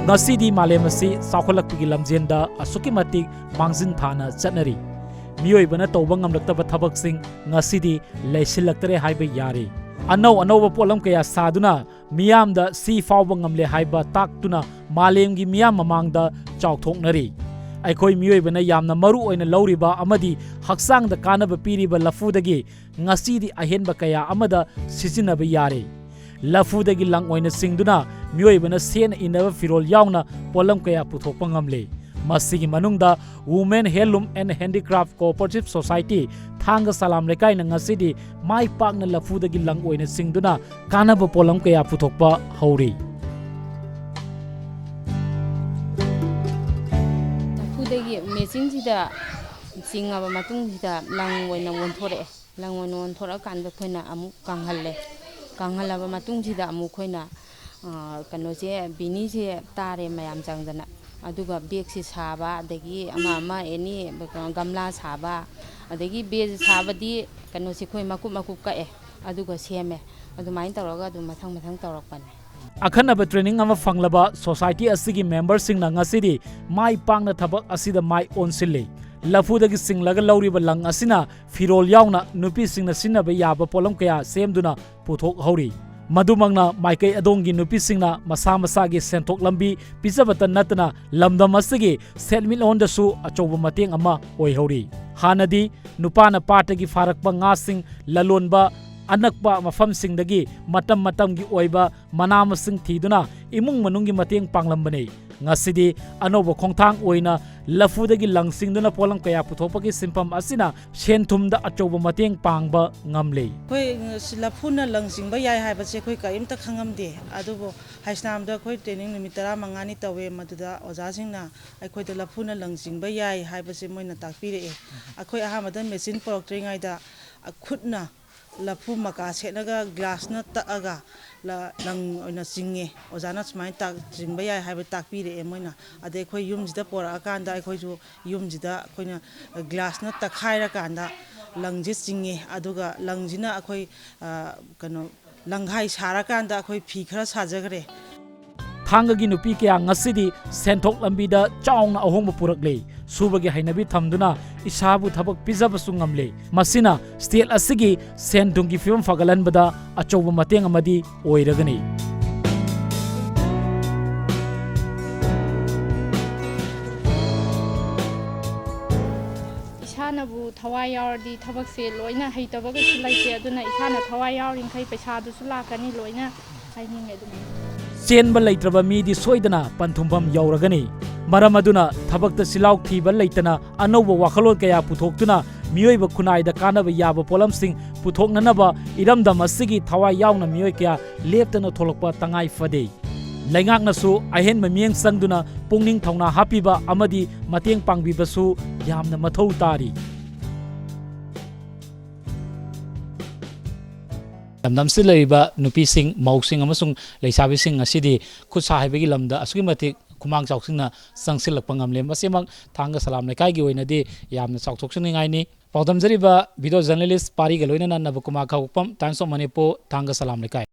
ngasi di malem asi saukhalakpagi lamjenda asuki matik mangjin thana chatnari mioi bana tawba ngamlaktaba thabaksing ngasi di leisilaktre haiba yari anau polam kaya saduna miyamda si fawba ngamle haiba taktuna malemgi miyam mamangda chawthoknari aikhoi mioi bana yamna maru oina lawriba amadi haksangda kanaba piriba lafudagi ngasi di ahenba kaya amada sisinaba yari lafudagi lang oina singduna mioi bana sen inaba firol yauna polam kaya puthokpa ngamle masigi manungda women heirloom and handicraft cooperative society thanga salam lekai na ngasidi mai pakna lafudagi lang oina singduna kanaba polam kaya puthokpa hauri lafudagi machine sida singaba matung sida lang oina wonthore lang oina wonthora kanda khoina amu kanghalaba matung sida amu khoina kano se bini se tare mayam changdana aduga bag si saba adagi ama eni gamla saba adagi bag sabadi kano si khoi makup ka aduga seme adumain tawraga adu mathang tawrakpane akhanaba training ama fanglaba society asigi member singna ngasidi mai pangna thabak asida mai onsile lafudagi singlaga lawriba lang asina firol yauna nupi singna sinaba yaba polam kaya semduna puthok hauri madumangna maikai adongi nupi singna masa gi senthok lambi pizabata natna lamdam asigi selmil ondasu achoba mateng ama oi hauri hanadi nupana patagi farakpa nga sing lalonba anakpa mafam singdagi matamgi oiba manama sing thiduna imung manungi mateng panglambane ngasidi anoba khongthang oina lafudagi langsingduna polang kaya puthopagi simpam asina senthumda achoba mateng pangba ngamle khoi lafuna langsingba yai haiba se khoi kaimta khangamde adubo haisnamda khoi training numit 15 ni tawe maduda oja singna akhoi da lafuna langsingba yai haiba se moina takpire akhoi ahamada machine poroktreingai da khutna lafu maka senaga glass na taaga la lang oina singe ojana smai tak jingba yai haiba takpire moina ade khoi yumjida pora kanda khoi ju yumjida khoina glass na takhaira kanda langji singe aduga langjina khoi kano langhai sara kanda khoi phi khara sajagre thangagi nupi kya ngasidi senthok lambida chaungna ahongba purakle subagi hainabi thamduna isabu thabak pijabasu ngamle masina state asigi sendungi film fagalanbada achoba mateng amadi oiragani isanabu thawai yawardi thabakse loina heitabaga sulaite aduna isana thawai yawarin khai paisa du sulakani loina hainingai dum chenba leitraba midi soidana panthumbam yauragani maramaduna thabakta silauk thiba leitana anoba wakhalol kaya puthoktuna miyoiba khunaida kanaba yaba polamsing puthoknanaba iramdam asigi thawai yauna miyoi kaya leptana tholokpa tangai fade laingaknasu ahen mamieng sangduna pungning thongna hapiba amadi mateng pangbibasu yamna mathau tari lamdamsi leiba nupising mausing amasung leisabising asidi khutsa haibagi lamda asugi matik kumang chauksingna sangsilakpa ngamle masemang thanga salam lekai gi oinadi yamna chauksoksingai ni paudam jariba video journalist pari ga loina nabukuma khawpam Times of Manipur thanga salam lekai